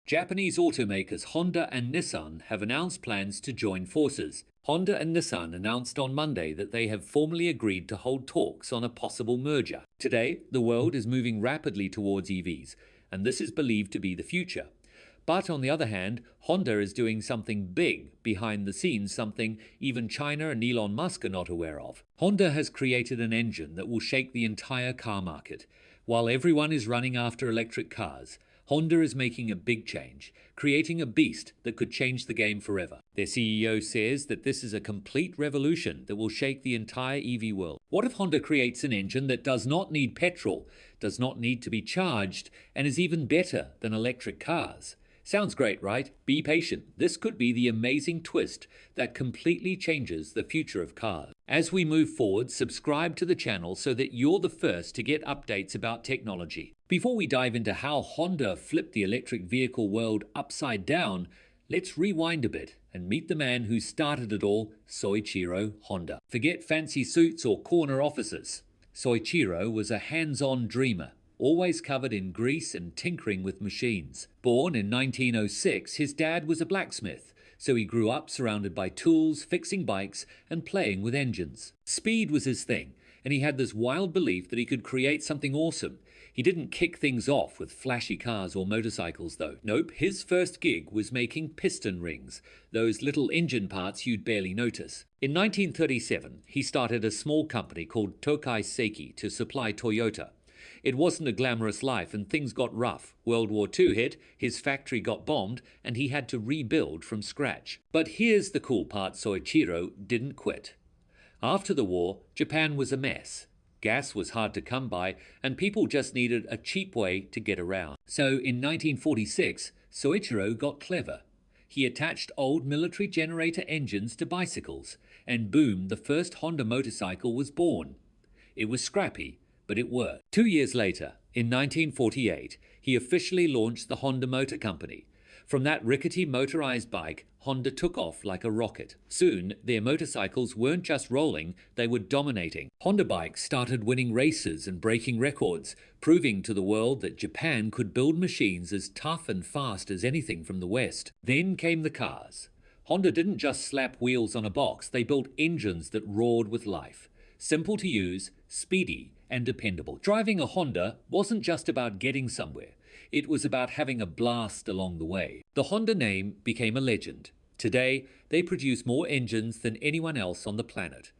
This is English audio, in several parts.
Japanese automakers Honda and Nissan have announced plans to join forces. Honda and Nissan announced on Monday that they have formally agreed to hold talks on a possible merger. Today, the world is moving rapidly towards EVs, and this is believed to be the future. But on the other hand, Honda is doing something big behind the scenes, something even China and Elon Musk are not aware of. Honda has created an engine that will shake the entire car market. While everyone is running after electric cars, Honda is making a big change, creating a beast that could change the game forever. Their CEO says that this is a complete revolution that will shake the entire EV world. What if Honda creates an engine that does not need petrol, does not need to be charged, and is even better than electric cars? Sounds great, right? Be patient. This could be the amazing twist that completely changes the future of cars. As we move forward, subscribe to the channel so that you're the first to get updates about technology. Before we dive into how Honda flipped the electric vehicle world upside down, let's rewind a bit and meet the man who started it all, Soichiro Honda. Forget fancy suits or corner offices. Soichiro was a hands-on dreamer, always covered in grease and tinkering with machines. Born in 1906, his dad was a blacksmith, so he grew up surrounded by tools, fixing bikes, and playing with engines. Speed was his thing, and he had this wild belief that he could create something awesome. He didn't kick things off with flashy cars or motorcycles, though. Nope, his first gig was making piston rings, those little engine parts you'd barely notice. In 1937, he started a small company called Tokai Seiki to supply Toyota. It wasn't a glamorous life and things got rough. World War II hit, his factory got bombed, and he had to rebuild from scratch. But here's the cool part: Soichiro didn't quit. After the war, Japan was a mess. Gas was hard to come by, and people just needed a cheap way to get around. So in 1946, Soichiro got clever. He attached old military generator engines to bicycles, and boom, the first Honda motorcycle was born. It was scrappy, but it worked. 2 years later, in 1948, he officially launched the Honda Motor Company. From that rickety motorized bike, Honda took off like a rocket. Soon, their motorcycles weren't just rolling, they were dominating. Honda bikes started winning races and breaking records, proving to the world that Japan could build machines as tough and fast as anything from the West. Then came the cars. Honda didn't just slap wheels on a box, they built engines that roared with life. Simple to use, speedy, and dependable. Driving a Honda wasn't just about getting somewhere. It was about having a blast along the way. The Honda name became a legend. Today, they produce more engines than anyone else on the planet.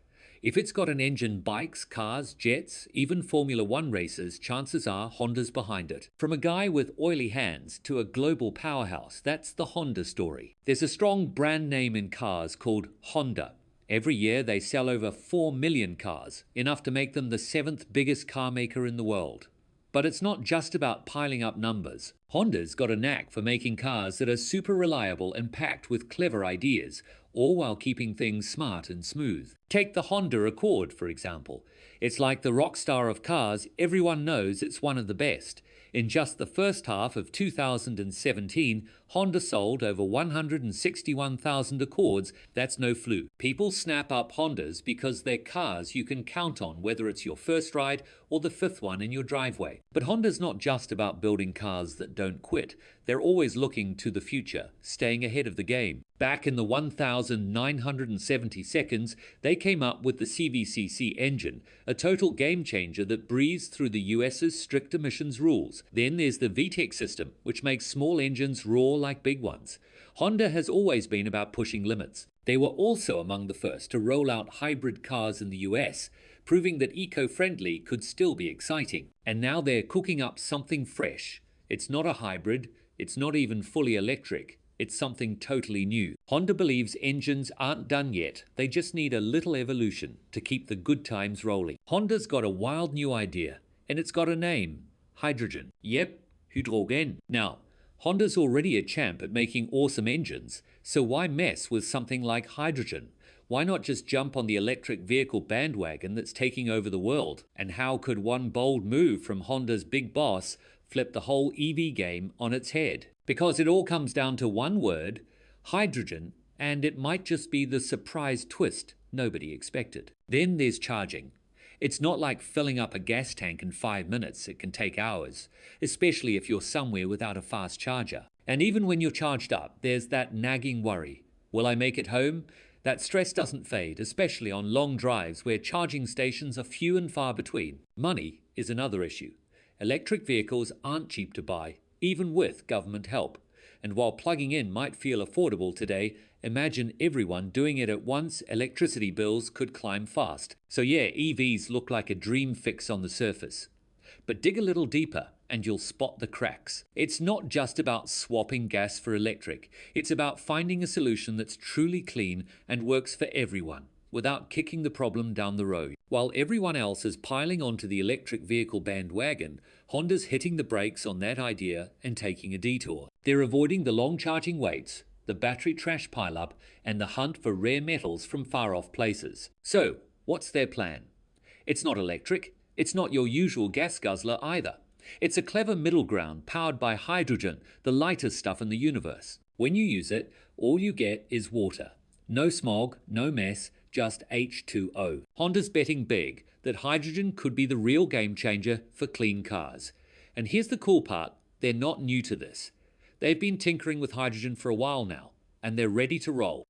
If it's got an engine, bikes, cars, jets, even Formula One races, chances are Honda's behind it. From a guy with oily hands to a global powerhouse, that's the Honda story. There's a strong brand name in cars called Honda. Every year they sell over 4 million cars, enough to make them the 7th biggest car maker in the world. But it's not just about piling up numbers. Honda's got a knack for making cars that are super reliable and packed with clever ideas, all while keeping things smart and smooth. Take the Honda Accord, for example. It's like the rock star of cars. Everyone knows it's one of the best. In just the first half of 2017, Honda sold over 161,000 Accords. That's no fluke. People snap up Hondas because they're cars you can count on, whether it's your first ride or the 5th one in your driveway. But Honda's not just about building cars that don't quit. They're always looking to the future, staying ahead of the game. Back in the 1970 seconds, they came up with the CVCC engine, a total game changer that breezed through the US's strict emissions rules. Then there's the VTEC system, which makes small engines roar like big ones. Honda has always been about pushing limits. They were also among the first to roll out hybrid cars in the US, proving that eco-friendly could still be exciting. And now they're cooking up something fresh. It's not a hybrid, it's not even fully electric. It's something totally new. Honda believes engines aren't done yet. They just need a little evolution to keep the good times rolling. Honda's got a wild new idea, and it's got a name: hydrogen. Yep, hydrogen. Now, Honda's already a champ at making awesome engines, so why mess with something like hydrogen? Why not just jump on the electric vehicle bandwagon that's taking over the world? And how could one bold move from Honda's big boss flip the whole EV game on its head? Because it all comes down to one word: hydrogen, and it might just be the surprise twist nobody expected. Then there's charging. It's not like filling up a gas tank in 5 minutes. It can take hours, especially if you're somewhere without a fast charger. And even when you're charged up, there's that nagging worry. Will I make it home? That stress doesn't fade, especially on long drives where charging stations are few and far between. Money is another issue. Electric vehicles aren't cheap to buy, even with government help. And while plugging in might feel affordable today, imagine everyone doing it at once. Electricity bills could climb fast. So yeah, EVs look like a dream fix on the surface. But dig a little deeper and you'll spot the cracks. It's not just about swapping gas for electric. It's about finding a solution that's truly clean and works for everyone, without kicking the problem down the road. While everyone else is piling onto the electric vehicle bandwagon, Honda's hitting the brakes on that idea and taking a detour. They're avoiding the long charging waits, the battery trash pileup, and the hunt for rare metals from far-off places. So, what's their plan? It's not electric. It's not your usual gas guzzler either. It's a clever middle ground powered by hydrogen, the lightest stuff in the universe. When you use it, all you get is water. No smog, no mess, just H2O. Honda's betting big that hydrogen could be the real game changer for clean cars. And here's the cool part, they're not new to this. They've been tinkering with hydrogen for a while now, and they're ready to roll.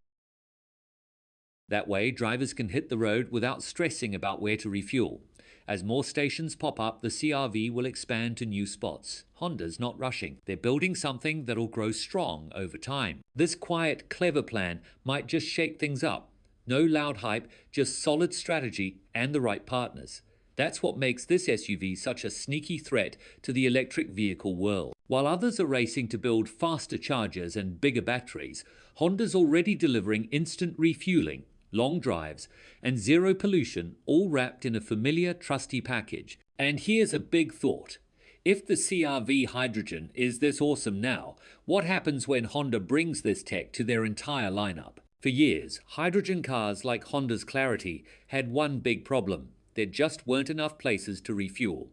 That way, drivers can hit the road without stressing about where to refuel. As more stations pop up, the CR-V will expand to new spots. Honda's not rushing. They're building something that'll grow strong over time. This quiet, clever plan might just shake things up. No loud hype, just solid strategy and the right partners. That's what makes this SUV such a sneaky threat to the electric vehicle world. While others are racing to build faster chargers and bigger batteries, Honda's already delivering instant refueling, long drives, and zero pollution, all wrapped in a familiar, trusty package. And here's a big thought. If the CR-V hydrogen is this awesome now, what happens when Honda brings this tech to their entire lineup? For years, hydrogen cars like Honda's Clarity had one big problem. There just weren't enough places to refuel.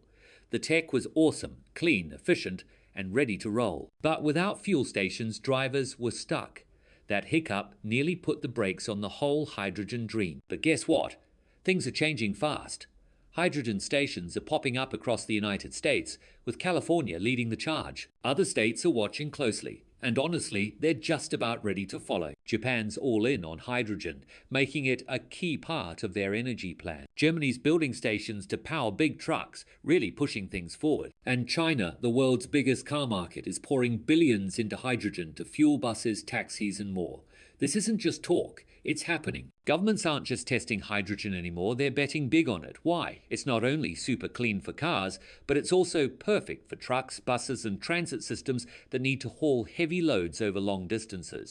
The tech was awesome, clean, efficient, and ready to roll. But without fuel stations, drivers were stuck. That hiccup nearly put the brakes on the whole hydrogen dream. But guess what? Things are changing fast. Hydrogen stations are popping up across the United States, with California leading the charge. Other states are watching closely, and honestly, they're just about ready to follow. Japan's all in on hydrogen, making it a key part of their energy plan. Germany's building stations to power big trucks, really pushing things forward. And China, the world's biggest car market, is pouring billions into hydrogen to fuel buses, taxis, and more. This isn't just talk, it's happening. Governments aren't just testing hydrogen anymore, they're betting big on it. Why? It's not only super clean for cars, but it's also perfect for trucks, buses, and transit systems that need to haul heavy loads over long distances.